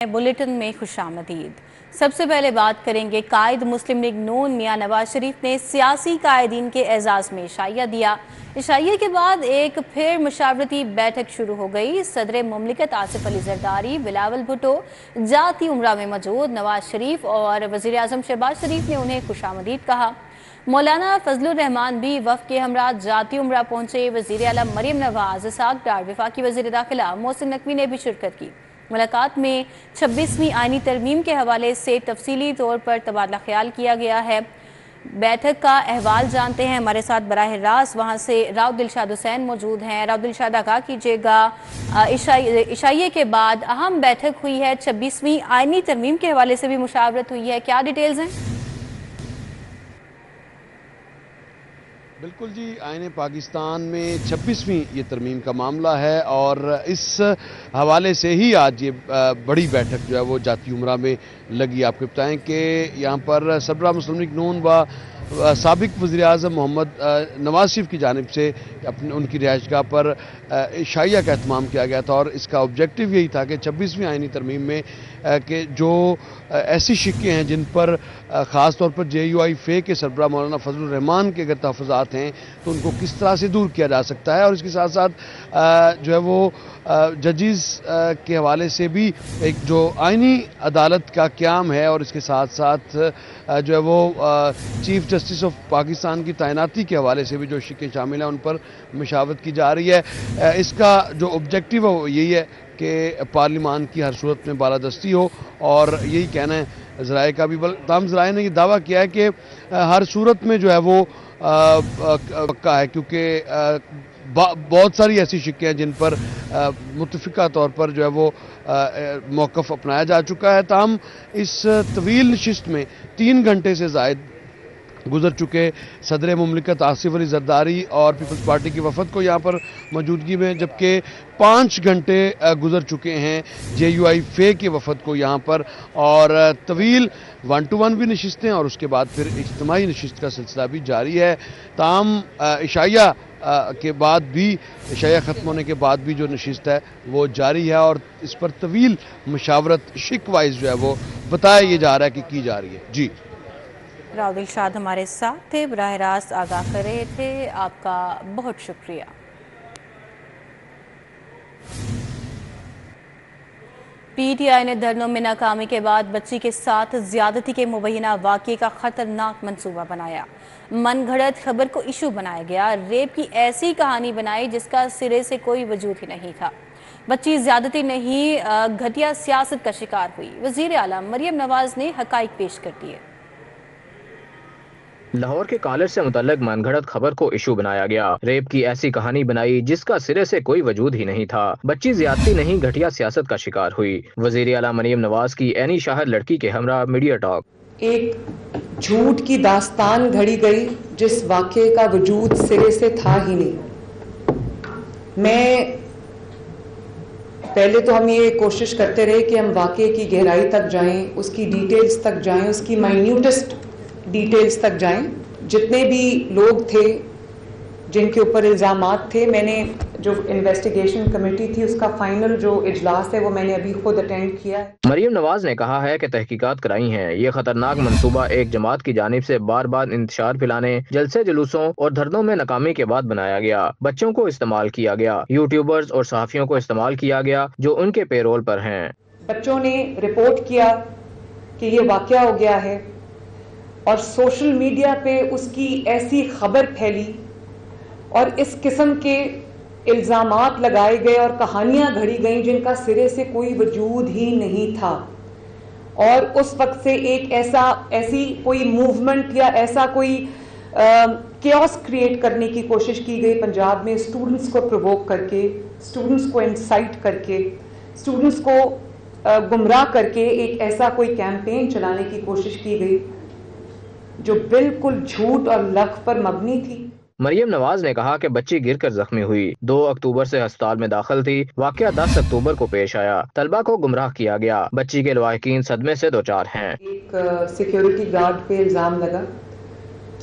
Bulletin में खुशामदीद। सबसे पहले बात करेंगे कायद मुस्लिम लीग नून मियां नवाज शरीफ ने सियासी कायदीन के एजाज में इशाइया दिया। इशाइये के बाद एक फिर मुशावरती बैठक शुरू हो गई। सदर मुमलिकत आसिफ अली जरदारी, बिलावल भुट्टो जाती उम्रा में मौजूद नवाज शरीफ और वजीर आजम शहबाज शरीफ ने उन्हें खुशामदीद कहा। मौलाना फजलुर रहमान भी वफ़द के हमरा जाती उम्रा पहुंचे। वजीर आला मरियम नवाज, इसाक डार, वफाकी वजीर दाखिला मोहसिन नकवी ने भी शिरकत की। मुलाकात में 26वीं आईनी तरमीम के हवाले से तफसीली तौर पर तबादला ख्याल किया गया है। बैठक का अहवाल जानते हैं, हमारे साथ बराह रास्त वहाँ से राव दिलशाद हुसैन मौजूद हैं। राव दिलशाद, आगाह कीजिएगा, इशाइये के बाद अहम बैठक हुई है, 26वीं आईनी तरमीम के हवाले से भी मुशावरत हुई है, क्या डिटेल्स हैं? बिल्कुल जी, आईने पाकिस्तान में 26वीं ये तरमीम का मामला है और इस हवाले से ही आज ये बड़ी बैठक जो है वो जाती उम्रा में लगी। आपको बताएं कि यहाँ पर सदर मुस्लिम लीग नून व साबिक वज़ीर आज़म मोहम्मद नवाज शरीफ की जानिब से उनकी रिहाइशगाह पर इशाइया का एहतमाम किया गया था और इसका ऑब्जेक्टिव यही था कि 26वीं आईनी तरमीम में कि जो ऐसी शिक्के हैं जिन पर ख़ास तौर पर JUI के सरबराह मौलाना फजलुर रहमान के अगर तहफ़्फ़ुज़ात हैं तो उनको किस तरह से दूर किया जा सकता है और इसके साथ साथ जो है वो जजेस के हवाले से भी एक जो आईनी अदालत का क़याम है और इसके साथ साथ जो है वो चीफ जस्टिस ऑफ पाकिस्तान की तैनाती के हवाले से भी जो शिक्के शामिल हैं उन पर मशावरत की जा रही है। इसका जो ऑब्जेक्टिव है वो यही है कि पार्लिमान की हर सूरत में बालादस्ती हो और यही कहना है ज़राए का भी। तमाम ज़राए ने ये दावा किया है कि हर सूरत में जो है वो पक्का है, क्योंकि बहुत सारी ऐसी शिक्के हैं जिन पर मुतफ़िका तौर पर जो है वो मौक़िफ़ अपनाया जा चुका है। ताहम इस तवील नशिस्त में 3 घंटे से ज़ायद गुजर चुके सदर मुमलिकत आसिफ अली जरदारी और पीपल्स पार्टी की वफ़द को यहाँ पर मौजूदगी में, जबकि 5 घंटे गुजर चुके हैं JUI के वफ़द को यहाँ पर और तवील 1-to-1 भी नशिस्तें और उसके बाद फिर इज्तिमाई नशिस्त का सिलसिला भी जारी है। ताहम इशाइया के बाद भी, इशाइया ख़त्म होने के बाद भी जो नशिस्त है वो जारी है और इस पर तवील मशावरत शिक वाइज जो है वो बताया ये जा रहा है कि की जा रही है। जी, राव दिलशाद हमारे साथ थे, बराह रास्त आगाह कर रहे थे, आपका बहुत शुक्रिया। PTI ने धरनों में नाकामी के बाद बच्ची के साथ ज्यादती के मुबैना वाक़ये का खतरनाक मंसूबा बनाया। मन घड़त खबर को इशू बनाया गया। रेप की ऐसी कहानी बनाई जिसका सिरे से कोई वजूद ही नहीं था। बच्ची ज्यादती नहीं, घटिया सियासत का शिकार हुई। वज़ीर आला मरियम नवाज ने हक़ाइक़ पेश कर दिए। लाहौर के कॉलेज से मुतल्लिक मनगढ़ंत खबर को इशू बनाया गया। रेप की ऐसी कहानी बनाई जिसका सिरे से कोई वजूद ही नहीं था। बच्ची ज्यादती नहीं, घटिया सियासत का शिकार हुई। वज़ीर आला मरियम नवाज की ऐनी शाहर लड़की के हमरा मीडिया टॉक। एक झूठ की दास्तान घड़ी गई जिस वाक़ये का वजूद सिरे से था ही नहीं। मैं पहले तो हम ये कोशिश करते रहे कि हम वाक़ये की गहराई तक जाएं, उसकी डिटेल्स तक जाएं, उसकी माइन्यूटेस्ट डिटेल्स तक जाएं। जितने भी लोग थे जिनके ऊपर इल्ज़ामात थे, मैंने जो इन्वेस्टिगेशन कमेटी थी उसका फाइनल जो इजलास है वो मैंने अभी खुद अटेंड किया है। मरियम नवाज ने कहा है कि तहकीकात कराई हैं। ये खतरनाक मंसूबा एक जमात की जानिब से बार बार इंतशार फैलाने, जलसे जुलूसों और धरनों में नाकामी के बाद बनाया गया। बच्चों को इस्तेमाल किया गया, यूट्यूबर्स और सहाफ़ियों को इस्तेमाल किया गया जो उनके पेरोल पर हैं। बच्चों ने रिपोर्ट किया कि ये वाक़या हो गया है और सोशल मीडिया पे उसकी ऐसी खबर फैली और इस किस्म के इल्ज़ामात लगाए गए और कहानियां घड़ी गईं जिनका सिरे से कोई वजूद ही नहीं था। और उस वक्त से एक ऐसी कोई मूवमेंट या ऐसा कोई केओस क्रिएट करने की कोशिश की गई पंजाब में, स्टूडेंट्स को प्रोवोक करके, स्टूडेंट्स को इंसाइट करके, स्टूडेंट्स को गुमराह करके एक ऐसा कोई कैंपेन चलाने की कोशिश की गई जो बिल्कुल झूठ और लख पर मबनी थी। मरियम नवाज ने कहा कि बच्ची गिरकर जख्मी हुई, 2 अक्टूबर से अस्पताल में दाखिल थी। वाकया 10 अक्टूबर को पेश आया। तलबा को गुमराह किया गया। बच्ची के लवाहिकीन सदमे से 2-4 हैं। एक सिक्योरिटी गार्ड पे इल्जाम लगा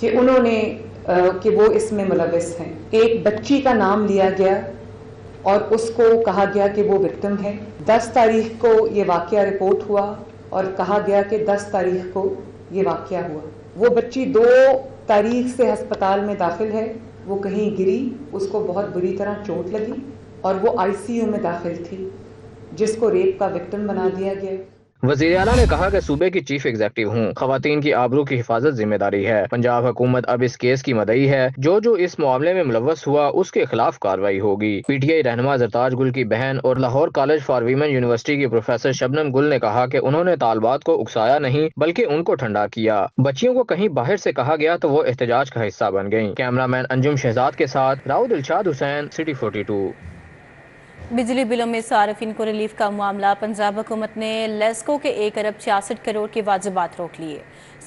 कि उन्होंने कि वो इसमें मुलविस हैं। एक बच्ची का नाम लिया गया اور اس کو کہا گیا کہ وہ وکٹم ہے. 10 تاریخ کو یہ واقعہ رپورٹ ہوا اور کہا گیا کہ 10 تاریخ کو یہ واقعہ ہوا. وہ بچی 2 تاریخ سے ہسپتال میں داخل ہے. وہ کہیں گری, اس کو بہت بری طرح چوٹ لگی اور وہ ICU میں داخل تھی, جس کو ریپ کا وکٹم بنا دیا گیا. وزیر اعلیٰ نے کہا کہ صوبے کی چیف ایگزیکٹو ہوں, خواتین کی آبرو کی حفاظت ذمہ داری ہے. پنجاب حکومت اب اس کیس کی مدعی ہے. جو اس معاملے میں ملوث ہوا اس کے خلاف کارروائی ہوگی. PTI رہنما زرتاج گل کی بہن اور Lahore college for women university کی پروفیسر شبنم گل نے کہا کہ انہوں نے طالبات کو اکسایا نہیں بلکہ ان کو ٹھنڈا کیا. بچیوں کو کہیں باہر سے کہا گیا تو وہ احتجاج کا حصہ بن گئیں. کیمرہ مین انجم شہزاد کے ساتھ راؤ دلشاد حسین, سٹی 42. بجلی بلوں میں صارفین کو ریلیف کا معاملہ. پنجاب حکومت نے لیسکو کے 1 ارب 66 کروڑ کے واجبات روک لیے.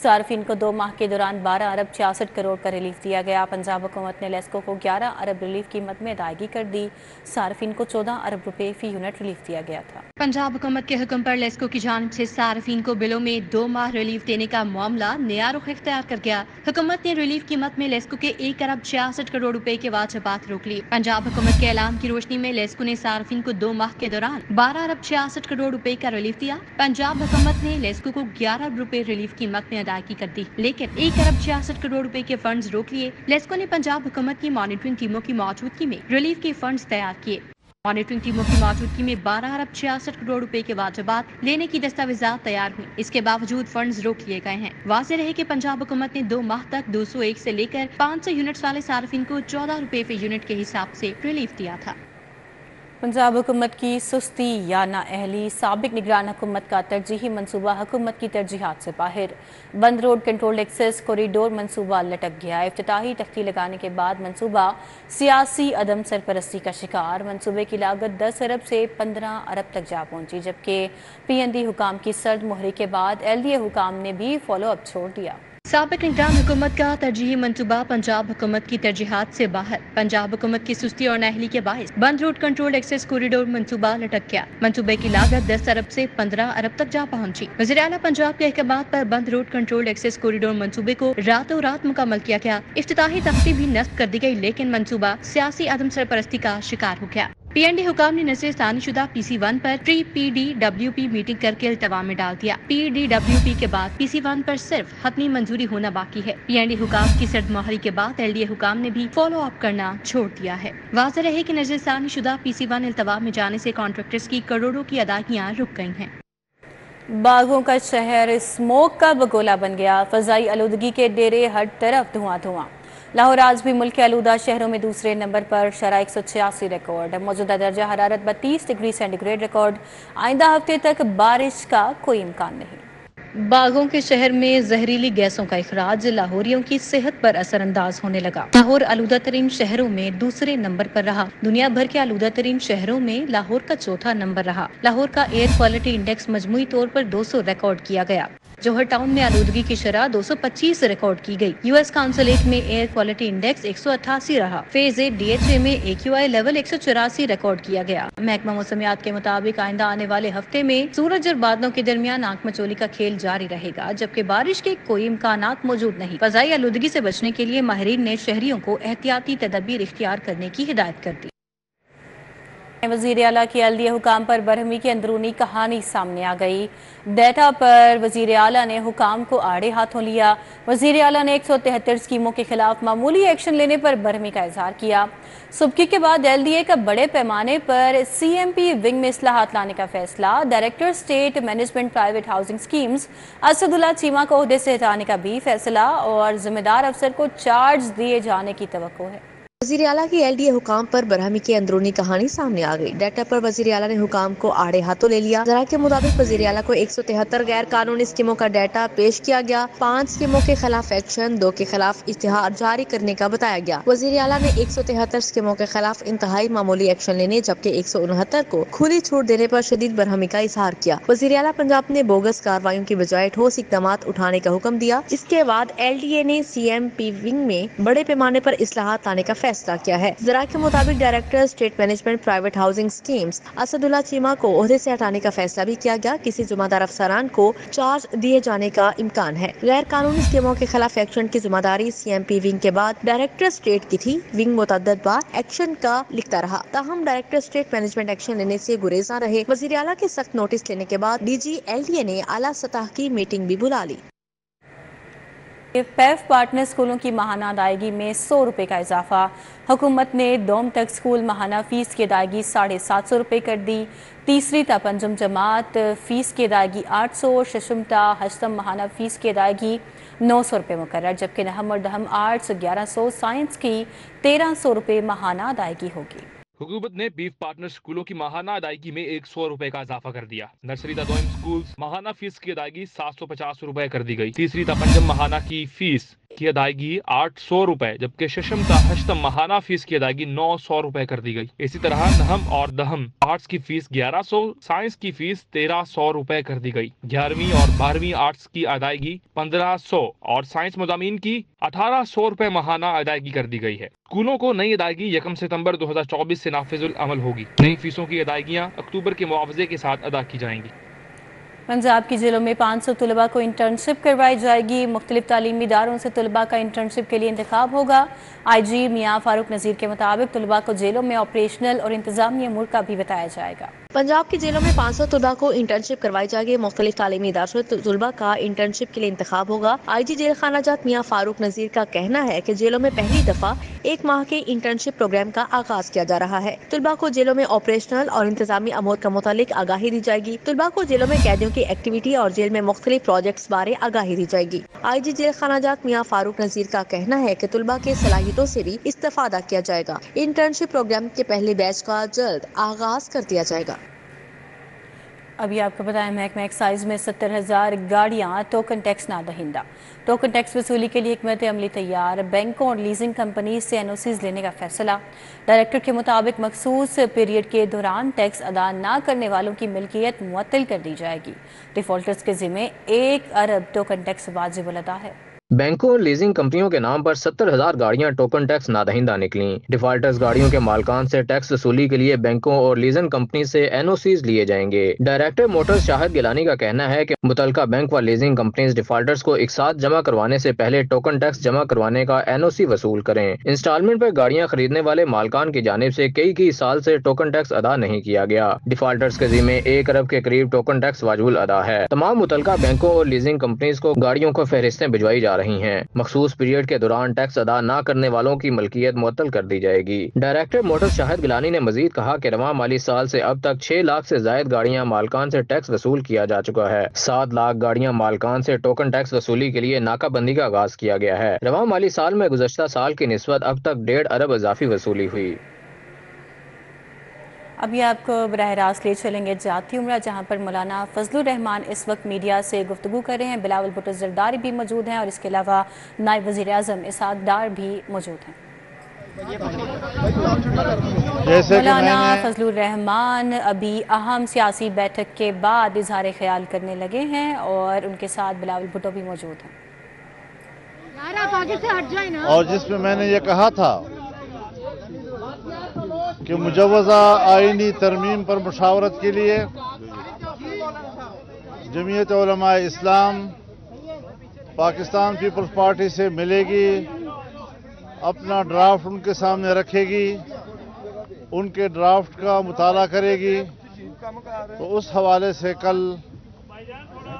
صارفین کو 2 ماہ کے دوران 12 ارب 66 کروڑ کا ریلیف دیا گیا. پنجاب حکومت نے لیسکو کو 11 ارب ریلیف قیمت میں ادائیگی کر دی. صارفین کو 14 ارب روپے فی یونٹ ریلیف دیا گیا تھا. پنجاب حکومت کے حکم پر لیسکو کی جانب سے صارفین کو بلوں میں 2 ماہ ریلیف دینے کا معاملہ نیا رخ اختیار کر گیا. حکومت نے ریلیف قیمت میں لیسکو کے 1 ارب 66 کروڑ روپے کے واجبات روک لیے. پنجاب حکومت کے اعلان کی روشنی میں لیسکو نے صارفین کو 2 ماہ کے دوران 12 ارب 66 کروڑ روپے کا ریلیف دیا. پنجاب حکومت نے لیسکو کو 11 ارب روپے ریلیف قیمت میں ادائیگی کر دی, لیکن 1 ارب 66 کروڑ روپے کے فنڈز روک لیے. لیسکو نے پنجاب حکومت کی مانیٹرنگ ٹیموں کی موجودگی میں ریلیف کے فنڈز تیار کیے. مانیٹرنگ ٹیموں کی موجودگی میں 12 ارب 66 کروڑ روپے کے واجبات لینے کی دستاویزات تیار ہوئی. اس کے باوجود فنڈز روک لیے گئے ہیں. واضح رہے کہ پنجاب حکومت نے 2 ماہ تک 201 سے لے کر 500 یونٹس والے صارفین کو 14 روپے فی یونٹ کے حساب سے ریلیف دیا تھا. پنجاب حکومت کی سستی یا نااہلی. سابق نگران حکومت کا ترجیحی منصوبہ حکومت کی ترجیحات سے باہر. بند روڈ کنٹرول ایکسیس کوریڈور منصوبہ لٹک گیا. افتتاحی تختی لگانے کے بعد منصوبہ سیاسی عدم سرپرستی کا شکار. منصوبے کی لاگت 10 ارب سے 15 ارب تک جا پہنچی, جبکہ PND حکام کی سرد مہری کے بعد LDA حکام نے بھی فالو اپ چھوڑ دیا. سابق نگران حکومت کا ترجیحی منصوبہ پنجاب حکومت کی ترجیحات سے باہر. پنجاب حکومت کی سستی اور نااہلی کے باعث بند روڈ کنٹرول ایکسیس کوریڈور منصوبہ لٹک گیا. منصوبے کی لاگت 10 ارب سے 15 ارب تک جا پہنچی. وزیر اعلیٰ پنجاب کے احکامات پر بند روڈ کنٹرول ایکسیس کوریڈور منصوبے کو راتوں رات مکمل کیا گیا. افتتاحی تختی بھی نصب کر دی گئی, لیکن منصوبہ سیاسی عدم سرپرستی کا شکار ہو گیا. PND حکام نے نظر ثانی شدہ PC1 پر پری PDWP میٹنگ کر کے التوا میں ڈال دیا. PDWP کے بعد PC1 پر صرف حتمی منظوری ہونا باقی ہے. PND حکام کی سرد مہری کے بعد LDA حکام نے بھی فالو اپ کرنا چھوڑ دیا ہے. واضح رہے کہ نظر ثانی شدہ PC1 التوا میں جانے سے کانٹریکٹرز کی کروڑوں کی ادائیگیاں رک گئی ہیں. باغوں کا شہر اسموک کا بگولا بن گیا. فضائی آلودگی کے ڈیرے ہر طرف دھواں دھواں. لاہور آج بھی ملک کے آلودہ شہروں میں دوسرے نمبر پر. شرح 186 ریکارڈ. موجودہ درجہ حرارت 32 ڈگری سینٹی گریڈ ریکارڈ. آئندہ ہفتے تک بارش کا کوئی امکان نہیں. باغوں کے شہر میں زہریلی گیسوں کا اخراج لاہوریوں کی صحت پر اثر انداز ہونے لگا. لاہور آلودہ ترین شہروں میں دوسرے نمبر پر رہا. دنیا بھر کے آلودہ ترین شہروں میں لاہور کا چوتھا نمبر رہا. لاہور کا ایئر کوالٹی انڈیکس مجموعی طور پر 200 ریکارڈ کیا گیا. جوہر ٹاؤن میں آلودگی کی شرح 225 ریکارڈ کی گئی. US کاؤنسل 1 میں ایئر کوالٹی انڈیکس 188 رہا. فیز اے DHA میں AQI لیول 184 ریکارڈ کیا گیا. محکمہ موسمیات کے مطابق آئندہ آنے والے ہفتے میں سورج اور بادلوں کے درمیان آنکھ مچولی کا کھیل جاری رہے گا, جبکہ بارش کے کوئی امکانات موجود نہیں. فضائی آلودگی سے بچنے کے لیے ماہرین نے شہریوں کو احتیاطی تدابیر اختیار کرنے کی ہدایت کر دی. وزیر اعلیٰ کی LDA حکام پر برہمی کی اندرونی کہانی سامنے آ گئی. ڈیٹا پر وزیر اعلیٰ نے حکام کو آڑے ہاتھوں لیا. وزیر اعلیٰ نے 173 اسکیموں کے خلاف معمولی ایکشن لینے پر برہمی کا اظہار کیا. سبکی کے بعد LDA کا بڑے پیمانے پر CMP ونگ میں اصلاحات لانے کا فیصلہ. Director state management private housing schemes Asadullah Cheema کو عہدے سے ہٹانے کا بھی فیصلہ, اور ذمہ دار افسر کو چارج دیے جانے کی توقع ہے. وزیر اعلیٰ کی LDA حکام پر برہمی کی اندرونی کہانی سامنے آ گئی. ڈیٹا پر وزیر اعلیٰ نے حکام کو آڑے ہاتھوں لے لیا. ذرائع کے مطابق وزیر اعلیٰ کو 173 غیر قانونی اسکیموں کا ڈیٹا پیش کیا گیا. 5 اسکیموں کے خلاف ایکشن, 2 کے خلاف اشتہار جاری کرنے کا بتایا گیا. وزیر اعلیٰ نے 173 اسکیموں کے خلاف انتہائی معمولی ایکشن لینے, جبکہ 169 کو کھلی چھوٹ دینے پر شدید برہمی کا اظہار کیا. وزیر اعلیٰ پنجاب نے بوگس کارروائیوں کی بجائے ٹھوس اقدامات اٹھانے کا حکم دیا. اس کے بعد LDA نے CMP ونگ میں بڑے پیمانے پر اصلاحات لانے کا फैसला किया है। जरा के मुताबिक director state management private housing schemes Asadullah Cheema को ओहदे से हटाने का फैसला भी किया गया। किसी जुम्मेदार अफसरान को चार्ज दिए जाने का इम्कान है। गैर कानूनी स्कीमों के खिलाफ एक्शन की जिम्मेदारी CMP विंग के बाद डायरेक्टर स्टेट की थी। विंग मुतअद्दिद बार एक्शन का लिखता रहा, ताहम डायरेक्टर स्टेट मैनेजमेंट एक्शन लेने से गुरेजा रहे। वजीर आला के सख्त नोटिस लेने के बाद DG LDA ने आला सतह की मीटिंग भी बुला ली। पैफ पार्टनर स्कूलों की माहाना अदायगी में 100 रुपये का इजाफा। हुकूमत ने दोम तक स्कूल माहाना फीस की अदायगी 750 रुपये कर दी। तीसरी ता पंजम जमात फीस की अदायगी 800, शशम ता हश्तम माहाना फीस की अदायगी 900 रुपये मुकर्रर, जबकि नहम और दहम आर्ट्स 1100, साइंस की 1300 रुपये माहाना अदायगी होगी। हुकूमत ने बीफ पार्टनर स्कूलों की माहाना अदायगी में 100 रुपए का इजाफा कर दिया। नर्सरी ता दोइम स्कूल माहाना फीस की अदायगी 750 रुपए कर दी गई। तीसरी ता पंजम माहाना की फीस की अदायगी 800 रुपए, जबकि शशम ता हश्तम माहाना फीस की अदायगी 900 रुपए कर दी गई। इसी तरह नहम और दहम आर्ट्स की फीस 1100, साइंस की फीस 1300 रुपए कर दी गई। 11वीं और 12वीं आर्ट्स की अदायगी 1500 और साइंस मज़ामीन की 1800 रुपए माहाना अदायगी कर दी गई है। स्कूलों को नई अदायगी 1 सितंबर 2024 से नाफिजुल अमल होगी। नई फीसों की अदायगियाँ अक्टूबर के मुआवजे के साथ अदा की जाएंगी। पंजाब की जेलों में 500 तलबा को इंटर्नशिप करवाई जाएगी। मुख्तलिफ तालीमी इदारों से तलबा का इंटर्नशिप के लिए इंतखाब होगा। IG मियाँ फारूक नज़ीर के मुताबिक तलबा को जेलों में ऑपरेशनल और इंतजामी अमूर का भी बताया जाएगा। पंजाब की जेलों में 500 तलबा को इंटर्नशिप करवाई जाएगी। मुख्तलिफ तालीमी इदारों से तलबा का इंटर्नशिप के लिए इंतखाब होगा। IG जेल खाना जात मियाँ फारूक नज़ीर का कहना है कि जेलों में पहली दफा 1 माह के इंटर्नशिप प्रोग्राम का आगाज किया जा रहा है। तलबा को जेलों में ऑपरेशनल और इंतजामी अमूर का मुतालिक आगाही दी जाएगी। तलबा को जेलों में कैदियों की एक्टिविटी और जेल में मुख्तलिफ प्रोजेक्ट्स बारे आगाही दी जाएगी। IG जेल खाना जात मियाँ फारूक नज़ीर का कहना है कि तलबा के सलाहियतों से भी इस्तेफादा किया जाएगा। इंटर्नशिप प्रोग्राम के पहले बैच का जल्द आगाज कर दिया जाएगा। अभी आपको बताएं, महकमा एक्साइज में 70,000 गाड़ियाँ टोकन टैक्स ना दहिंदा। टोकन टैक्स वसूली के लिए हिकमत अमली तैयार। बैंकों और लीजिंग कंपनी से NOCs लेने का फैसला। डायरेक्टर के मुताबिक मखसूस पीरियड के दौरान टैक्स अदा ना करने वालों की मिल्कियत मुअत्तल कर दी जाएगी। डिफॉल्टर्स के जिम्मे 1 अरब टोकन टैक्स वाजिब अदा है। बैंकों और लीजिंग कंपनियों के नाम पर 70,000 गाड़ियां टोकन टैक्स नादहिंदा निकली। डिफॉल्टर्स गाड़ियों के मालकान से टैक्स वसूली के लिए बैंकों और लीजिंग कंपनी से NOCs लिए जाएंगे। डायरेक्टर मोटर्स शाहिद गिलानी का कहना है कि मुतलका बैंक व लीजिंग कंपनीज डिफॉल्टर्स को एक साथ जमा करवाने से पहले टोकन टैक्स जमा करवाने का NOC वसूल करें। इंस्टॉलमेंट पर गाड़ियां खरीदने वाले मालकान की जानिब से कई साल से टोकन टैक्स अदा नहीं किया गया। डिफॉल्टर्स के जिम्मे 1 अरब के करीब टोकन टैक्स वाजिब अदा है। तमाम मुतलका बैंकों और लीजिंग कंपनीज को गाड़ियों को फहरिस्तें भिजवाई जा रही हैं। मखसूस पीरियड के दौरान टैक्स अदा न करने वालों की मलकियत मुअत्तल कर दी जाएगी। डायरेक्टर मोटर्स शाहिद गिलानी ने मजीद कहा कि रवां माली साल से अब तक 6 लाख से जायद गाड़ियां मालकान से टैक्स वसूल किया जा चुका है। 7 लाख गाड़ियां मालकान से टोकन टैक्स वसूली के लिए नाकाबंदी का आगाज किया गया है। रवां माली साल में गुज़श्ता साल की निस्बत अब तक 1.5 अरब इजाफी वसूली हुई। अभी आपको बराह रास्त ले चलेंगे जाती उम्रा, जहाँ पर मौलाना फजलुर रहमान इस वक्त मीडिया से गुफ्तगू कर रहे हैं। बिलावल भुट्टो जरदारी भी मौजूद हैं और इसके अलावा नायब वज़ीर आज़म इसहाक डार भी मौजूद हैं। मौलाना फजलुर रहमान अभी अहम सियासी बैठक के बाद इजहार ख्याल करने लगे हैं और उनके साथ बिलावल भुट्टो भी मौजूद हैं। और जिसमें मैंने ये कहा था कि मुजव्वज़ा आईनी तरमीम पर मुशावरत के लिए जमीयत उलमा इस्लाम पाकिस्तान पीपल्स पार्टी से मिलेगी, अपना ड्राफ्ट उनके सामने रखेगी, उनके ड्राफ्ट का मुताला करेगी। तो उस हवाले से कल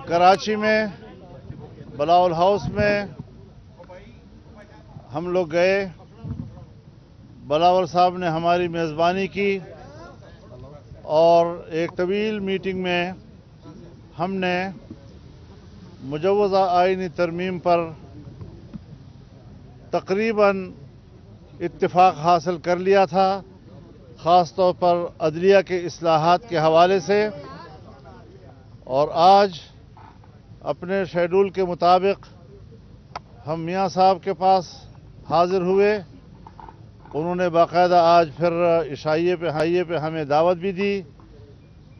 कराची में बिलावल हाउस में हम लोग गए। बिलावल साहब ने हमारी मेज़बानी की और एक तवील मीटिंग में हमने मुजव्वज़ा आईनी तरमीम पर तकरीबन इत्तिफाक हासिल कर लिया था, ख़ास तौर पर अदलिया के इस्लाहात के हवाले से। और आज अपने शेड्यूल के मुताबिक हम मियाँ साहब के पास हाज़िर हुए। उन्होंने बाकायदा आज फिर इशाइये पे हमें दावत भी दी।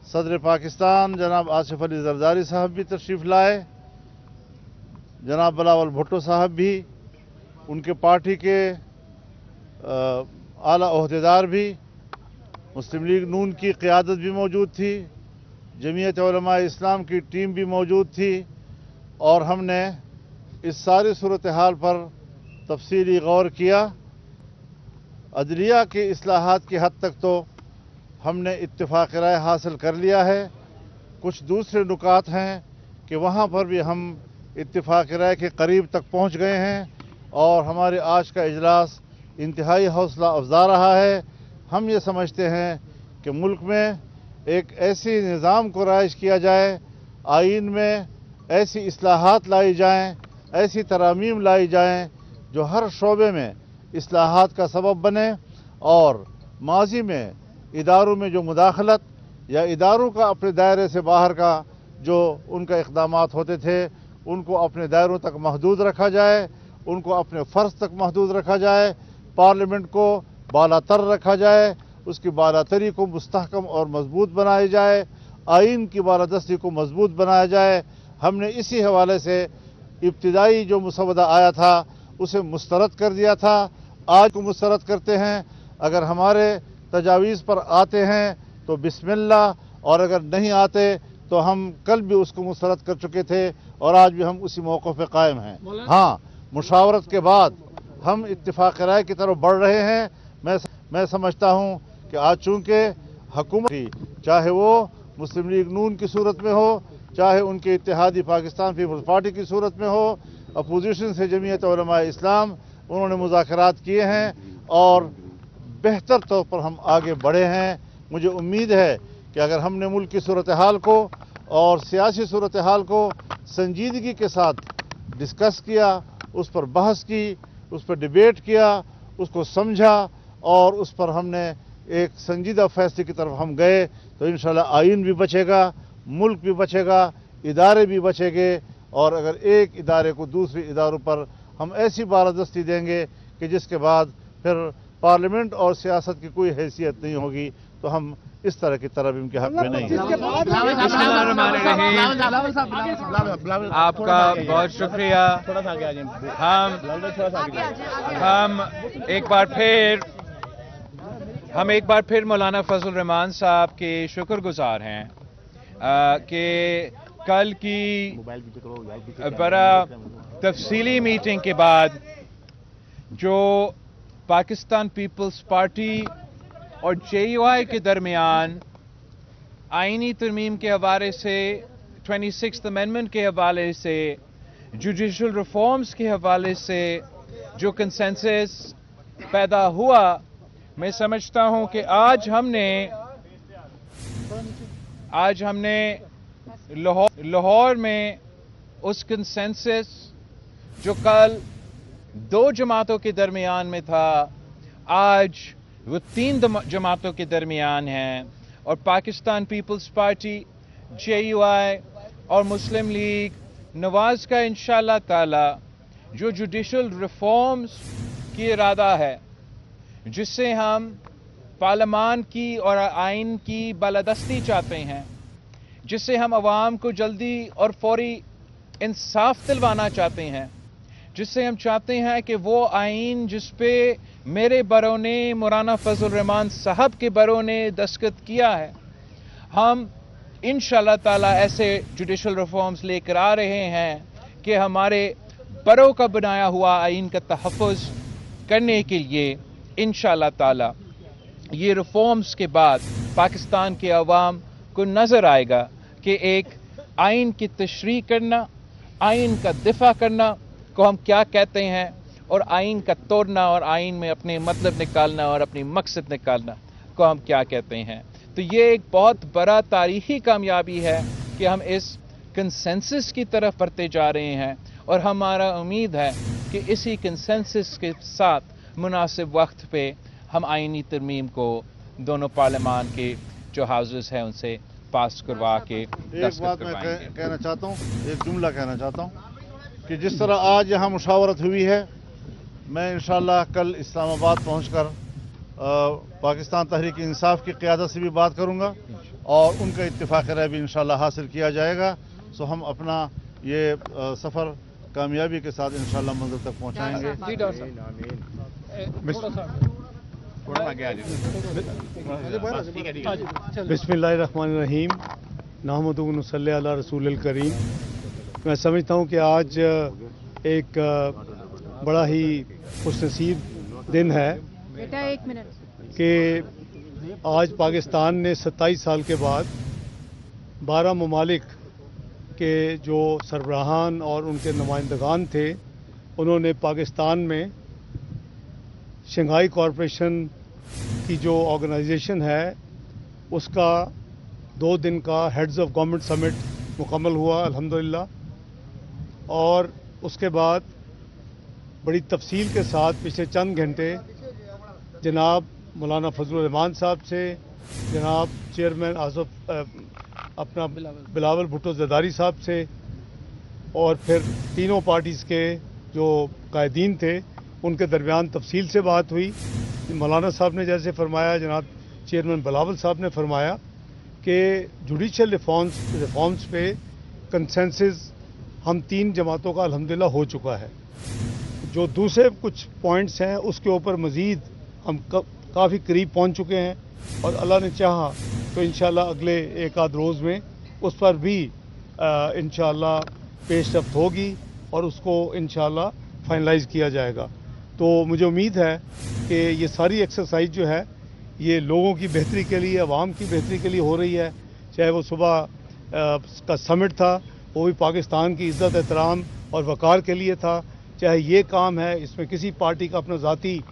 सदर पाकिस्तान जनाब आसिफ अली जरदारी साहब भी तशरीफ़ लाए, जनाब बिलावल भुट्टो साहब भी, उनके पार्टी के आला ओहदेदार भी, मुस्लिम लीग नून की क़यादत भी मौजूद थी, जमीयत उलमा इस्लाम की टीम भी मौजूद थी और हमने इस सारी सूरत हाल पर तफसीली गौर किया। अदलिया के इस्लाहात की हद तक तो हमने इत्तिफाक़ राय हासिल कर लिया है। कुछ दूसरे नुकात हैं कि वहाँ पर भी हम इत्तिफाक़ राय के करीब तक पहुँच गए हैं और हमारे आज का इजलास इंतहाई हौसला अफजा रहा है। हम ये समझते हैं कि मुल्क में एक ऐसी निज़ाम को राइज किया जाए, आइन में ऐसी इस्लाहात लाई जाएं, ऐसी तरामीम लाई जाएं जो हर शोबे में इस्लाहात का सबब बने और माजी में इदारों में जो मुदाखलत या इदारों का अपने दायरे से बाहर का जो उनका इक़दामात होते थे उनको अपने दायरों तक महदूद रखा जाए, उनको अपने फ़र्ज तक महदूद रखा जाए, पार्लियामेंट को बालातर रखा जाए, उसकी बालातरी को मुस्तहकम और मजबूत बनाया जाए, आइन की बालादस्ती को मजबूत बनाया जाए। हमने इसी हवाले से इब्तिदाई जो मुसवदा आया था उसे मुस्तरद कर दिया था, आज को मुस्तरद करते हैं। अगर हमारे तजावीज़ पर आते हैं तो बिस्मिल्लाह, और अगर नहीं आते तो हम कल भी उसको मुस्तरद कर चुके थे और आज भी हम उसी मौक़े पे कायम हैं। हाँ, मुशावरत के बाद हम इत्तिफाक़ राय की तरफ बढ़ रहे हैं। मैं समझता हूँ कि आज चूँकि हुकूमत, चाहे वो मुस्लिम लीग नून की सूरत में हो, चाहे उनके इत्तेहादी पाकिस्तान पीपल्स पार्टी की सूरत में हो, अपोजिशन से जमीयत उलमा इस्लाम, उन्होंने मुज़ाकरात किए हैं और बेहतर तौर पर हम आगे बढ़े हैं। मुझे उम्मीद है कि अगर हमने मुल्क की सूरत हाल को और सियासी सूरत हाल को संजीदगी के साथ डिस्कस किया, उस पर बहस की, उस पर डिबेट किया, उसको समझा और उस पर हमने एक संजीदा फैसले की तरफ हम गए तो इंशाल्लाह आइन भी बचेगा, मुल्क भी बचेगा, इदारे भी बचेंगे। और अगर एक इदारे को दूसरे इदारों पर हम ऐसी बालादस्ती देंगे कि जिसके बाद फिर पार्लियामेंट और सियासत की कोई हैसियत नहीं होगी, तो हम इस तरह की तरमीम के हक में नहीं हैं। आपका बहुत शुक्रिया। हम एक बार फिर मौलाना फजल रहमान साहब के शुक्रगुजार हैं कि कल की बड़ा तफसीली मीटिंग के बाद जो पाकिस्तान पीपल्स पार्टी और JUI के दरमियान आईनी तरमीम के हवाले से, 26th अमेंडमेंट के हवाले से, जुडिशल रिफॉर्म्स के हवाले से जो कंसेंसस पैदा हुआ, मैं समझता हूं कि आज हमने लाहौर में उस कंसेंसस जो कल दो जमातों के दरमियान में था, आज वो 3 जमातों के दरमियान हैं और पाकिस्तान पीपल्स पार्टी, JUI और मुस्लिम लीग नवाज का इंशाअल्लाह ताला जो जुडिशल रिफॉर्म्स की इरादा है, जिससे हम पार्लियामान की और आइन की बालादस्ती चाहते हैं, जिससे हम अवाम को जल्दी और फौरी इंसाफ दिलवाना चाहते हैं, जिससे हम चाहते हैं कि वो आइन जिस पे मेरे बरों ने, मौलाना फजल रहमान साहब के बरों ने दस्तखत किया है, हम इंशाअल्लाह ताला ऐसे जुडिशल रिफॉर्म्स लेकर आ रहे हैं कि हमारे बरों का बनाया हुआ आइन का तहफ़्फ़ुज़ करने के लिए इंशाअल्लाह ताला ये रिफॉर्म्स के बाद पाकिस्तान के अवाम को नज़र आएगा कि एक आइन की तशरीह करना, आइन का दिफा करना को हम क्या कहते हैं और आइन का तोड़ना और आइन में अपने मतलब निकालना और अपनी मकसद निकालना को हम क्या कहते हैं। तो ये एक बहुत बड़ा तारीखी कामयाबी है कि हम इस कंसेंसस की तरफ बढ़ते जा रहे हैं और हमारा उम्मीद है कि इसी कंसेंसस के साथ मुनासिब वक्त पे हम आइनी तरमीम को दोनों पार्लियामान के जो हाउसेस हैं उनसे पास करवा के एक बात मैं कहना चाहता हूँ, एक जुमला कहना चाहता हूँ कि जिस तरह आज यहाँ मुशावरत हुई है, मैं इंशाअल्लाह कल इस्लामाबाद पहुँचकर पाकिस्तान तहरीक इंसाफ की क़यादत से भी बात करूँगा और उनका इत्तिफाक़ राय भी इंशाअल्लाह हासिल किया जाएगा। सो हम अपना ये सफ़र कामयाबी के साथ इंशाअल्लाह मंजिल तक पहुँचाएँगे। बिस्मिल्लाहिर्रहमानिर्रहीम नहमदु व नसल्ली अला रसूलिल करीम। मैं समझता हूँ कि आज एक बड़ा ही खुशनसीब दिन है कि आज पाकिस्तान ने 27 साल के बाद 12 ममालिक के जो सरबराहान और उनके नुमाइंदगान थे, उन्होंने पाकिस्तान में शंघाई कॉरपोरेशन की जो ऑर्गेनाइजेशन है उसका 2 दिन का हेड्स ऑफ गवर्नमेंट समिट मुकम्मल हुआ अल्हम्दुलिल्लाह। और उसके बाद बड़ी तफसील के साथ पिछले चंद घंटे जनाब मौलाना फजलुर रहमान साहब से, जनाब चेयरमैन आसफ अपना बिलावल भुट्टो जरदारी साहब से, और फिर तीनों पार्टीज़ के जो कायदीन थे उनके दरमियान तफसील से बात हुई। मौलाना साहब ने जैसे फरमाया, जनाब चेयरमैन बिलावल साहब ने फरमाया कि जुडिशल रिफॉर्म्स पे कंसेंसस हम 3 जमातों का अल्हम्दुलिल्लाह हो चुका है। जो दूसरे कुछ पॉइंट्स हैं उसके ऊपर मज़ीद हम काफ़ी करीब पहुंच चुके हैं, और अल्लाह ने चाहा तो इंशाल्लाह अगले 1 आध रोज़ में उस पर भी इंशाल्लाह पेशरफ्त होगी और उसको इंशाल्लाह फाइनलाइज़ किया जाएगा। तो मुझे उम्मीद है कि ये सारी एक्सरसाइज जो है ये लोगों की बेहतरी के लिए, आवाम की बेहतरी के लिए हो रही है। चाहे वो सुबह का समिट था वो भी पाकिस्तान की इज़्ज़त एहतराम और वक़ार के लिए था, चाहे ये काम है, इसमें किसी पार्टी का अपना ज़ाती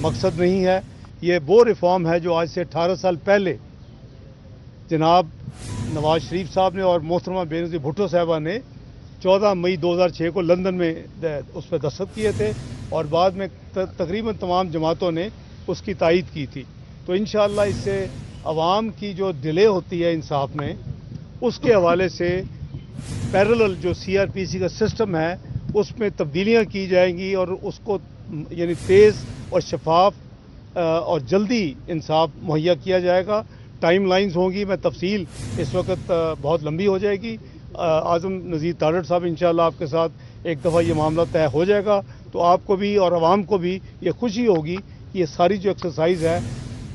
मकसद नहीं है। ये वो रिफॉर्म है जो आज से 18 साल पहले जनाब नवाज शरीफ साहब ने और मोहतरमा बेनज़ीर भुट्टो साहबा ने 14 मई 2006 को लंदन में उस पर दस्तखत किए थे, और बाद में तकरीबन तमाम जमातों ने उसकी तायीद की थी। तो इंशाअल्लाह इससे अवाम की जो डिले होती है इंसाफ में, उसके हवाले से पैरेलल जो CRPC का सिस्टम है उसमें तब्दीलियां की जाएंगी और उसको यानी तेज़ और शफाफ और जल्दी इंसाफ मुहैया किया जाएगा। टाइम लाइन्स होंगी, मैं तफसील इस वक्त बहुत लंबी हो जाएगी। आज़म नज़ीर तारड़ साहब इंशाअल्लाह आपके साथ एक दफ़ा ये मामला तय हो जाएगा तो आपको भी और आवाम को भी ये खुशी होगी कि ये सारी जो एक्सरसाइज है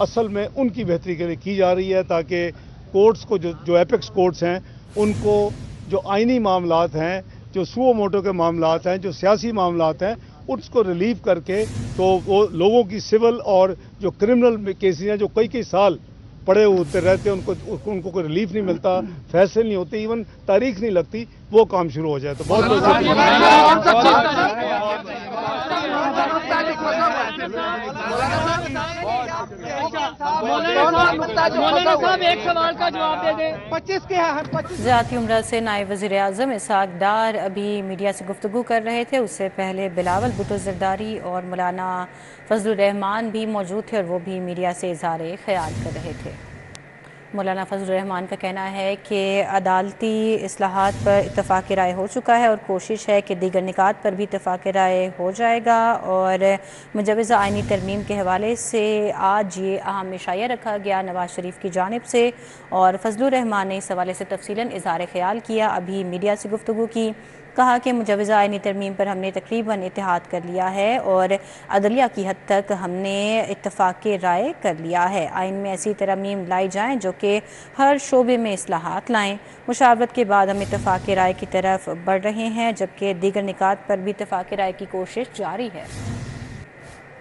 असल में उनकी बेहतरी के लिए की जा रही है, ताकि कोर्ट्स को जो एपेक्स कोर्ट्स हैं उनको जो आइनी मामलात हैं, जो सुओ मोटो के मामलात हैं, जो सियासी मामलात हैं, उसको रिलीव करके तो वो लोगों की सिविल और जो क्रिमिनल केसेस हैं जो कई साल पड़े होते रहते हैं उनको कोई रिलीफ नहीं मिलता, फैसले नहीं होते, इवन तारीख नहीं लगती, वो काम शुरू हो जाए। तो बहुत ज़ाती उम्र से नायब वज़ीर आज़म इसहाक डार अभी मीडिया से गुफ्तगू कर रहे थे। उससे पहले बिलावल भुट्टो जरदारी और मौलाना फजलुर रहमान भी मौजूद थे और वो भी मीडिया से इज़हार ख्याल कर रहे थे। मौलाना फजलुर रहमान का कहना है कि अदालती इस्लाहात पर इत्तफ़ाक़ राय हो चुका है और कोशिश है कि दीगर निकात पर भी इत्तफ़ाक़ राय हो जाएगा। और मुजवज़ा आइनी तरमीम के हवाले से आज ये अहम इशाया रखा गया नवाज शरीफ की जानिब से, और फजलुर रहमान ने इस हवाले से तफसीलन इज़हार ख्याल किया। अभी मीडिया से गुफ्तगू की, कहा कि मुजवज़ा आइनी तरमीम पर हमने तकरीबन इत्तेहाद कर लिया है और अदलिया की हद तक हमने इत्तफ़ाक़ राय कर लिया है। आइन में ऐसी तरमीम लाई जाएँ जो कि हर शोबे में इस्लाहात लाएँ। मुशावरत के बाद हम इत्तफ़ाक़ राय की तरफ बढ़ रहे हैं, जबकि दीगर निकात पर भी इत्तफ़ाक़ राय की कोशिश जारी है।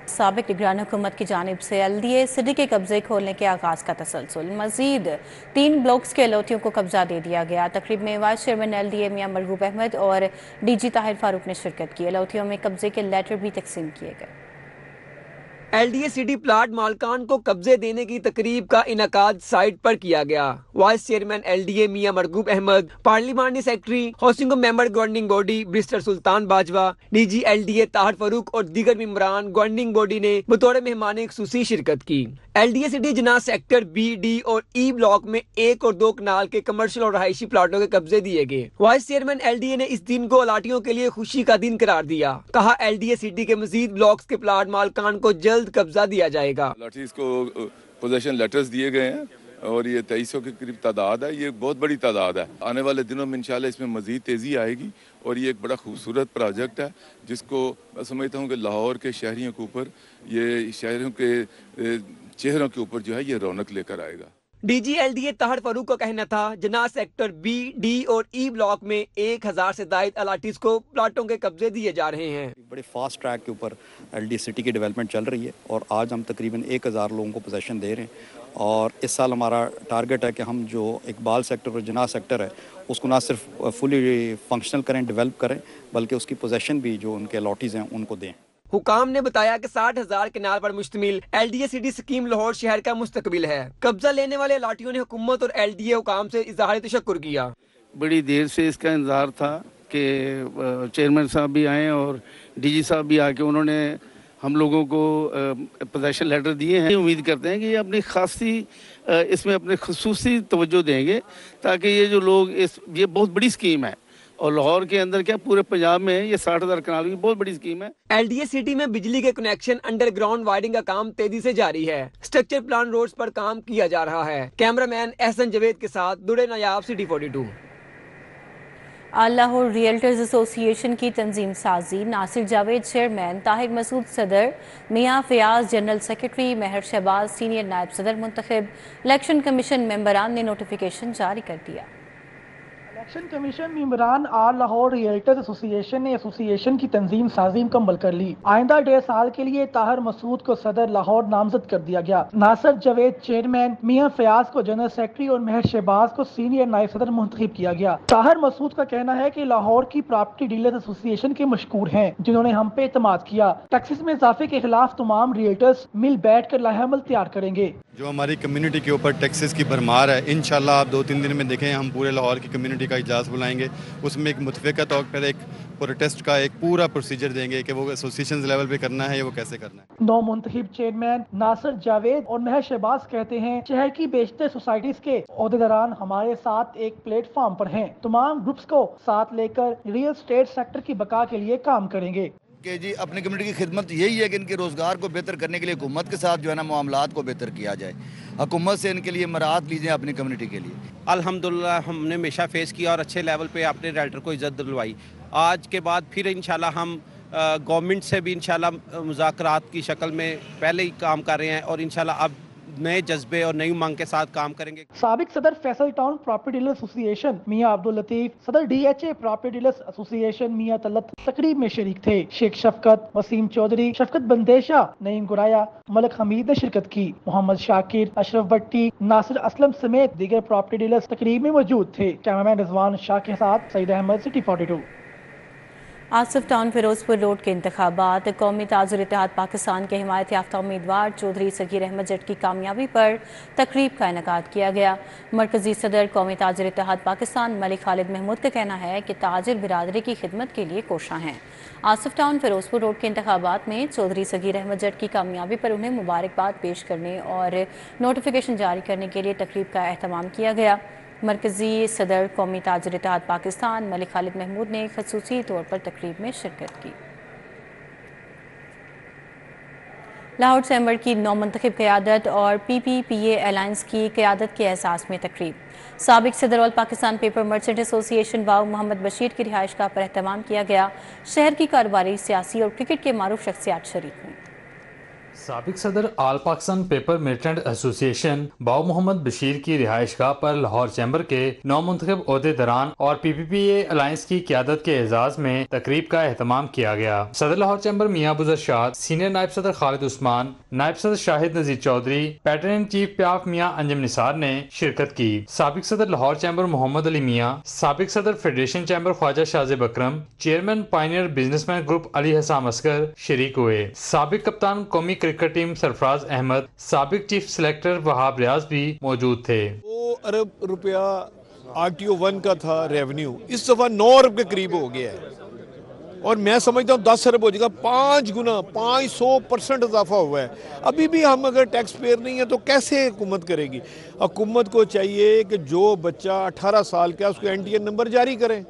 साबिक़ निगरान हुकूमत की जानिब से LDA सिटी के कब्जे खोलने के आगाज़ का तसलसल। मज़ीद 3 ब्लॉक्स के अलोथियों को कब्जा दे दिया गया। तकरीब में vice chairman LDA Mian Marghoob Ahmad और DG ताहिर फारूक ने शिरकत की। अलोथियों में कब्जे के लेटर भी तकसीम किए गए। LDA सिटी प्लाट मालकान को कब्जे देने की तकरीब का इनकाद साइट पर किया गया। Vice chairman LDA Mian Marghoob Ahmad, पार्लिमानी secretary, housing member governing body barrister Sultan Bajwa, DG LDA Tahir Farooq और दीगर मेंबरान गवर्निंग बॉडी ने बतौर मेहमान खुसूसी शिरकत की। LDA सिटी जना सेक्टर B, D और E ब्लॉक में 1 और 2 कनाल के कमर्शियल और रहायशी प्लाटों के कब्जे दिए गए। वाइस चेयरमैन LDA ने इस दिन को अलाटियों के लिए खुशी का दिन करार दिया। कहा LDA सिटी के मजीद ब्लॉक्स के प्लाट मालकान को जल्द कब्जा दिया जाएगा। अलाटीज को पोजेशन लेटर्स दिए गए हैं اور یہ 2300 کے قریب تعداد ہے. یہ بہت بڑی تعداد ہے. آنے والے دنوں میں انشاءاللہ اس میں مزید تیزی آئے گی اور یہ ایک بڑا خوبصورت پروجیکٹ ہے جس کو میں سمجھتا ہوں کہ لاہور کے شہریوں کے اوپر, یہ شہریوں کے چہروں کے اوپر جو ہے یہ رونق لے کر آئے گا. D G L D A Tahir Farooq کا کہنا تھا جناح سیکٹر بی, ڈی اور ای بلاک میں 1000 سے زائد الاٹیز کو پلاٹوں کے قبضے دیے جا رہے ہیں. بڑے فاسٹ ٹریک کے اوپر ایل ڈی سٹی کی ڈیولپمنٹ چل رہی ہے اور آج ہم تقریباً 1000 لوگوں کو پوزیشن دے رہے ہیں اور اس سال ہمارا ٹارگٹ ہے کہ ہم جو اقبال سیکٹر اور جناح سیکٹر ہے اس کو نہ صرف فلی فنکشنل کریں, ڈیولپ کریں, بلکہ اس کی پوزیشن بھی جو ان کے الاٹیز ہیں ان کو دیں. حکام نے بتایا کہ 60,000 کنال پر مشتمل ایل ڈی اے سٹی اسکیم لاہور شہر کا مستقبل ہے. قبضہ لینے والے الاٹیوں نے حکومت اور ایل ڈی اے حکام سے اظہار تشکر کیا. بڑی دیر سے اس کا انتظار تھا کہ چیئرمین صاحب بھی آئیں اور ڈی جی صاحب بھی آ کے انہوں نے ہم لوگوں کو پوزیشن لیٹر دیے ہیں. امید کرتے ہیں کہ یہ اپنی خاصی اس میں اپنے خصوصی توجہ دیں گے تاکہ یہ جو لوگ یہ بہت بڑی اسکیم ہے اور لاہور کے اندر کیا پورے پنجاب میں یہ 60,000 کنال کی بہت بڑی اسکیم ہے. ایل ڈی اے سٹی میں بجلی کے کنیکشن انڈر گراؤنڈ وائرنگ کا کام تیزی سے جاری ہے. اسٹرکچر پلان روڈز پر کام کیا جا رہا ہے. کیمرہ مین احسن جاوید کے ساتھ درے نایاب, سٹی 42. لاہور ریئلٹرز ایسوسی ایشن کی تنظیم سازی, ناصر جاوید چیئرمین, طاہر مسعود صدر, میاں فیاض جنرل سیکرٹری, مہر شہباز سینئر نائب صدر منتخب. الیکشن کمیشن ممبران نے نوٹیفیکیشن جاری کر دیا. الیکشن کمیشن ممبران آل لاہور ریئلٹرز ایسوسی ایشن نے ایسوسی ایشن کی تنظیم سازی مکمل کر لی. آئندہ 1.5 سال کے لیے طاہر مسعود کو صدر لاہور نامزد کر دیا گیا. ناصر جاوید چیئرمین, میاں فیاض کو جنرل سیکرٹری اور مہر شہباز کو سینئر نائب صدر منتخب کیا گیا. طاہر مسعود کا کہنا ہے کہ لاہور کی پراپرٹی ڈیلرز ایسوسی ایشن کے مشکور ہیں جنہوں نے ہم پہ اعتماد کیا. ٹیکسز میں اضافے کے خلاف تمام ریئلٹرز مل بیٹھ کر لاہ عمل تیار کریں گے. جو ہماری کمیونٹی کے اوپر ٹیکسز کی بھرمار ہے, انشاءاللہ آپ 2-3 دن میں دیکھیں ہم پورے لاہور کی کمیونٹی کا اجلاس بلائیں گے. اس میں ایک متفقہ طور پر ایک پروٹیسٹ کا ایک پورا پروسیجر دیں گے کہ وہ ایسوسیشنز لیول پہ کرنا ہے یا وہ کیسے کرنا ہے. نو منتخب چیئرمین ناصر جاوید اور مہر شہباز کہتے ہیں شہر کی بیشتر سوسائٹیز کے عہدیداران ہمارے ساتھ ایک پلیٹ فارم پر ہیں. تمام گروپس کو ساتھ لے کر ریئل اسٹیٹ سیکٹر کی بقا کے لیے کام کریں گے. کہ جی اپنی کمیونٹی کی خدمت یہی ہے کہ ان کے روزگار کو بہتر کرنے کے لیے حکومت کے ساتھ جو ہے نا معاملات کو بہتر کیا جائے. حکومت سے ان کے لیے مراعات لیجیے اپنی کمیونٹی کے لیے. الحمدللہ ہم نے ہمیشہ فیس کیا اور اچھے لیول پہ اپنے ریلٹر کو عزت دلوائی. آج کے بعد پھر انشاءاللہ ہم گورنمنٹ سے بھی انشاءاللہ مذاکرات کی شکل میں پہلے ہی کام کر رہے ہیں اور انشاءاللہ اب نئے جذبے اور نئی مانگ کے ساتھ کام کریں گے. سابق صدر Faisal town property dealers association میاں عبداللطیف, صدر D H A property dealers association میاں طلعت تقریب میں شریک تھے. شیخ شفقت, وسیم چودھری, شفقت بندیشہ, نعیم گرایا, ملک حمید نے شرکت کی. محمد شاکر, اشرف بٹی, ناصر اسلم سمیت دیگر پراپرٹی ڈیلرز تقریب میں موجود تھے. کیمرامین رضوان شاہ کے ساتھ Saeed Ahmed, city 42. Asif town Ferozepur road کے انتخابات, قومی تاجر اتحاد پاکستان کے حمایت یافتہ امیدوار چودھری صغیر احمد جٹ کی کامیابی پر تقریب کا انعقاد کیا گیا. مرکزی صدر قومی تاجر اتحاد پاکستان ملک خالد محمود کا کہنا ہے کہ تاجر برادری کی خدمت کے لیے کوشاں ہیں. آصف ٹاؤن فیروزپور روڈ کے انتخابات میں چودھری صغیر احمد جٹ کی کامیابی پر انہیں مبارکباد پیش کرنے اور نوٹیفیکیشن جاری کرنے کے لیے تقریب کا اہتمام کیا گیا. مرکزی صدر قومی تاجر اتحاد پاکستان ملک خالد محمود نے خصوصی طور پر تقریب میں شرکت کی. لاہور چیمبر کی نو منتخب قیادت اور پی پی پی اے الائنس کی قیادت کے اعزاز میں تقریب. سابق صدر آل پاکستان پیپر مرچنٹ ایسوسی ایشن واؤ محمد بشیر کی رہائش گاہ پر اہتمام کیا گیا. شہر کی کاروباری, سیاسی اور کرکٹ کے معروف شخصیات شریک ہوئیں. سابق صدر آل پاکستان پیپر مرچنٹ ایسوسی ایشن باؤ محمد بشیر کی رہائش گاہ پر لاہور چیمبر کے نو منتخب عہدیداران اور پی پی پی اے الائنس کی قیادت کے اعزاز میں تقریب کا اہتمام کیا گیا. صدر لاہور چیمبر میاں ابو ذر شاد, سینئر نائب صدر خالد عثمان, نائب صدر Shahid Nazir Chaudhry, patron in chief پیاف میاں انجم نثار نے شرکت کی. سابق صدر لاہور چیمبر محمد علی میاں, سابق صدر federation chamber Khawaja Shahzeb Akram, chairman pioneer businessman group Ali Hassam Asghar شریک ہوئے. سابق کپتان قومی کرکٹ ٹیم سرفراز احمد, سابق چیف سلیکٹر وہاب ریاض بھی موجود تھے. 2 ارب روپیہ RTO 1 کا تھا ریونیو, اس دفعہ 9 ارب کے قریب ہو گیا ہے اور میں سمجھتا ہوں 10 ارب ہو جائے گا. 5 گنا 500% اضافہ ہوا ہے. ابھی بھی ہم اگر ٹیکس پیئر نہیں ہیں تو کیسے حکومت کرے گی؟ حکومت کو چاہیے کہ جو بچہ 18 سال کا اس کو NTN نمبر جاری کریں.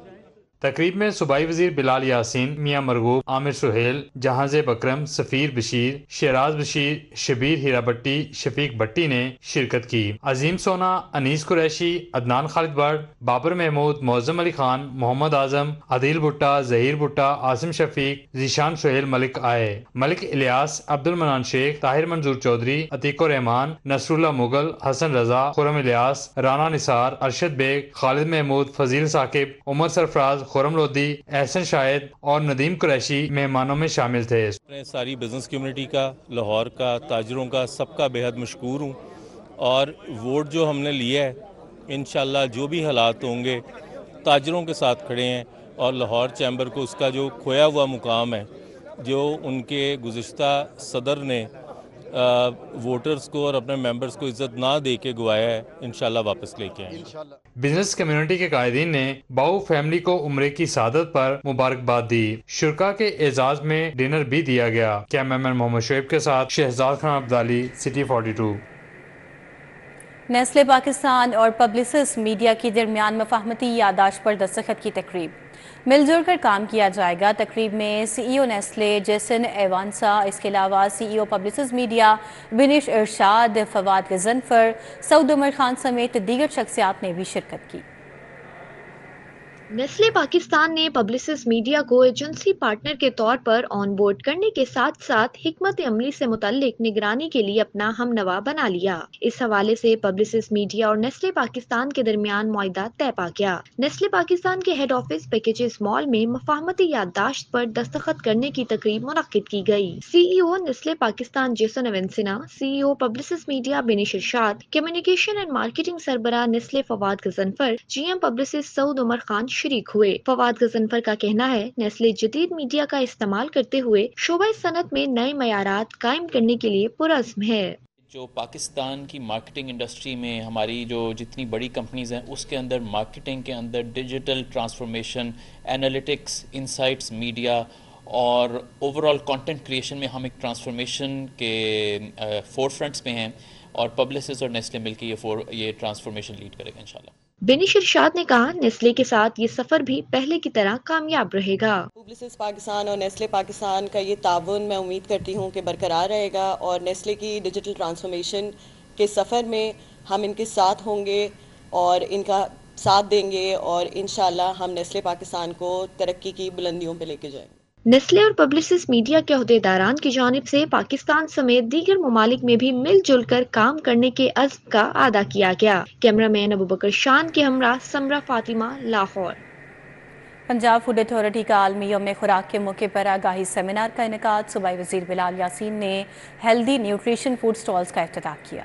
تقریب میں صوبائی وزیر بلال یاسین، میاں مرغوب، عامر سہیل، جہانزیب اکرم، سفیر بشیر، شیراز بشیر، شبیر ہیرا بٹی، شفیق بٹی نے شرکت کی۔ عظیم سونا، انیس قریشی، عدنان خالد بٹ، بابر محمود، معظم علی خان، محمد اعظم، عدیل بھٹا، ظہیر بھٹا، عاصم شفیق، ذیشان سہیل ملک آئے۔ ملک الیاس، عبد المنان شیخ، طاہر منظور چودھری، عتیق الرحمان، نصر اللہ مغل، حسن رضا، خرم الیاس، رانا نثار، ارشد بیگ، خالد محمود، فضیل ثاقب، عمر سرفراز، خرم لودھی، احسن شاہد اور ندیم قریشی مہمانوں میں شامل تھے۔ میں ساری بزنس کمیونٹی کا، لاہور کا، تاجروں کا، سب کا بہت مشکور ہوں، اور ووٹ جو ہم نے لیا ہے انشاءاللہ جو بھی حالات ہوں گے تاجروں کے ساتھ کھڑے ہیں، اور لاہور چیمبر کو اس کا جو کھویا ہوا مقام ہے جو ان کے گزشتہ صدر نے ووٹرز کو اور اپنے ممبرز کو عزت نہ دے کے گوایا ہے، انشاءاللہ واپس لے کے آئیں گے۔ بزنس کمیونٹی کے قائدین نے باؤ فیملی کو عمرے کی سعادت پر مبارکباد دی۔ شرکا کے اعزاز میں ڈنر بھی دیا گیا۔ کیمرامین محمد شعیب کے ساتھ شہزاد خان عبدالی، سٹی 42۔ نیسلے پاکستان اور پبلسسٹ میڈیا کے درمیان مفاہمتی یادداشت پر دستخط کی تقریب۔ مل جل کر کام کیا جائے گا۔ تقریب میں سی ای او نیسلے جیسن ایوانسا، اس کے علاوہ سی E O Publicist media Binish ارشاد، فواد غضنفر، سعود عمر خان سمیت دیگر شخصیات نے بھی شرکت کی۔ نیسلے پاکستان نے پبلسسٹ میڈیا کو ایجنسی پارٹنر کے طور پر آن بورڈ کرنے کے ساتھ ساتھ حکمت عملی سے متعلق نگرانی کے لیے اپنا ہم نوا بنا لیا۔ اس حوالے سے پبلسسٹ میڈیا اور نیسلے پاکستان کے درمیان معاہدہ طے پا گیا۔ نیسلے پاکستان کے ہیڈ آفس پیکیجز مال میں مفاہمتی یادداشت پر دستخط کرنے کی تقریب منعقد کی گئی۔ C E O Nestle Pakistan Jason Avancena, C E O Publicist media Binish Irshad, communication and marketing سربراہ Nestle Fawad Ghazanfar, G M Publicist Saud Umar Khan شریک ہوئے۔ فواد غضنفر کا کہنا ہے نیسلے جدید میڈیا کا استعمال کرتے ہوئے شعبہ صنعت میں نئے معیارات قائم کرنے کے لیے پرعزم ہے۔ جو پاکستان کی مارکیٹنگ انڈسٹری میں ہماری جو جتنی بڑی کمپنیز ہیں اس کے اندر مارکیٹنگ کے اندر digital transformation, analytics, insights, media اور اوور آل کانٹینٹ کریشن میں ہم ایک ٹرانسفارمیشن کے فور فرنٹس میں ہیں، اور پبلسسٹ اور نیسلے مل کے یہ ٹرانسفارمیشن لیڈ کرے گا انشاءاللہ۔ بنیش ارشاد نے کہا نیسلے کے ساتھ یہ سفر بھی پہلے کی طرح کامیاب رہے گا۔ پبلسسٹ پاکستان اور نیسلے پاکستان کا یہ تعاون میں امید کرتی ہوں کہ برقرار رہے گا، اور نیسلے کی ڈیجیٹل ٹرانسفارمیشن کے سفر میں ہم ان کے ساتھ ہوں گے اور ان کا ساتھ دیں گے، اور انشاءاللہ ہم نیسلے پاکستان کو ترقی کی بلندیوں پہ لے کے جائیں گے۔ نیسلے اور پبلسسٹ میڈیا کے عہدیداران کی جانب سے پاکستان سمیت دیگر ممالک میں بھی مل جل کر کام کرنے کے عزم کا اعادہ کیا گیا۔ کیمرہ مین ابوبکر شان کے ہمراہ سمرہ فاطمہ، لاہور۔ پنجاب فوڈ اتھارٹی کا عالمی یوم خوراک کے موقع پر آگاہی سیمینار کا انعقاد۔ صوبائی وزیر بلال یاسین نے ہیلدی نیوٹریشن فوڈ سٹالز کا افتتاح کیا۔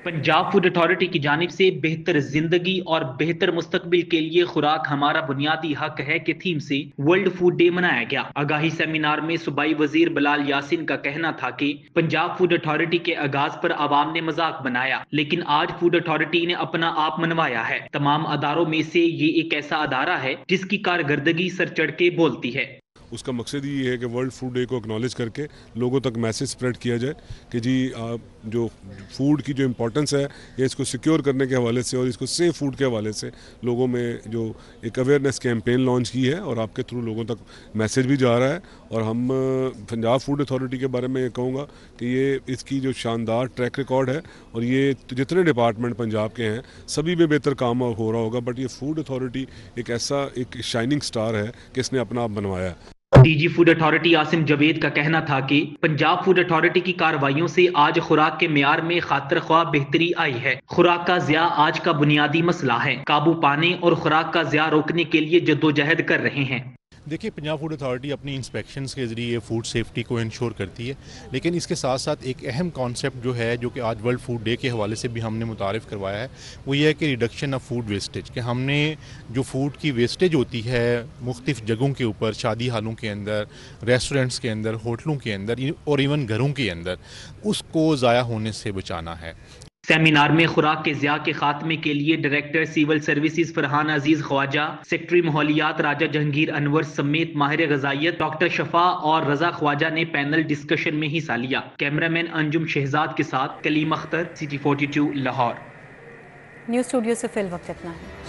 پنجاب فوڈ اتھارٹی کی جانب سے بہتر زندگی اور بہتر مستقبل کے لیے خوراک ہمارا بنیادی حق ہے کے تھیم سے ورلڈ فوڈ ڈے منایا گیا۔ آگاہی سیمینار میں صوبائی وزیر بلال یاسین کا کہنا تھا کہ پنجاب فوڈ اتھارٹی کے آغاز پر عوام نے مذاق بنایا، لیکن آج فوڈ اتھارٹی نے اپنا آپ منوایا ہے۔ تمام اداروں میں سے یہ ایک ایسا ادارہ ہے جس کی کارکردگی سر چڑھ کے بولتی ہے۔ اس کا مقصد یہ ہے کہ ورلڈ فوڈ ڈے کو اکنالج کر کے لوگوں تک میسیج اسپریڈ کیا جائے کہ جی جو فوڈ کی جو امپورٹنس ہے یا اس کو سیکیور کرنے کے حوالے سے اور اس کو سیف فوڈ کے حوالے سے لوگوں میں جو ایک اویئرنیس کیمپین لانچ کی ہے، اور آپ کے تھرو لوگوں تک میسیج بھی جا رہا ہے۔ اور ہم پنجاب فوڈ اتھارٹی کے بارے میں یہ کہوں گا کہ یہ اس کی جو شاندار ٹریک ریکارڈ ہے، اور یہ جتنے ڈپارٹمنٹ پنجاب کے ہیں سبھی میں بہتر کام ہو رہا ہوگا، بٹ یہ فوڈ اتھارٹی ایک ایسا ایک شائننگ سٹار ہے کہ اس نے اپنا آپ بنوایا ہے۔ D G food authority Asim Javed کا کہنا تھا کہ پنجاب فوڈ اتھارٹی کی کارروائیوں سے آج خوراک کے معیار میں خاطر خواہ بہتری آئی ہے۔ خوراک کا ضیاع آج کا بنیادی مسئلہ ہے۔ قابو پانے اور خوراک کا ضیاع روکنے کے لیے جدوجہد کر رہے ہیں۔ دیکھیے پنجاب فوڈ اتھارٹی اپنی انسپیکشنز کے ذریعے فوڈ سیفٹی کو انشور کرتی ہے، لیکن اس کے ساتھ ساتھ ایک اہم کانسیپٹ جو ہے جو کہ آج ورلڈ فوڈ ڈے کے حوالے سے بھی ہم نے متعارف کروایا ہے، وہ یہ ہے کہ ریڈکشن آف فوڈ ویسٹیج، کہ ہم نے جو فوڈ کی ویسٹیج ہوتی ہے مختلف جگہوں کے اوپر، شادی ہالوں کے اندر، ریسٹورنٹس کے اندر، ہوٹلوں کے اندر اور ایون گھروں کے اندر، اس کو ضائع ہونے سے بچانا ہے۔ سیمینار میں خوراک کے ضیاع کے خاتمے کے لیے ڈائریکٹر سول سروسز فرحان عزیز خواجہ، سیکٹری ماحولیات راجہ جہانگیر انور سمیت ماہر غذائیت ڈاکٹر شفا اور رضا خواجہ نے پینل ڈسکشن میں حصہ لیا۔ کیمرہ مین انجم شہزاد کے ساتھ Kaleem Akhtar, city 42 Lahore. News studio سے فی الوقت اتنا ہے۔